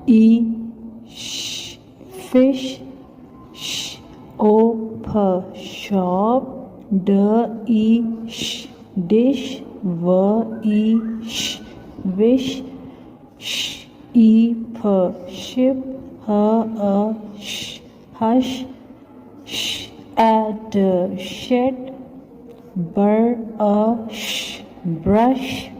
E sh fish, sh o p shop, d e sh dish, v e sh wish, sh e p ship, h a sh hush, sh at shed, bur a sh brush,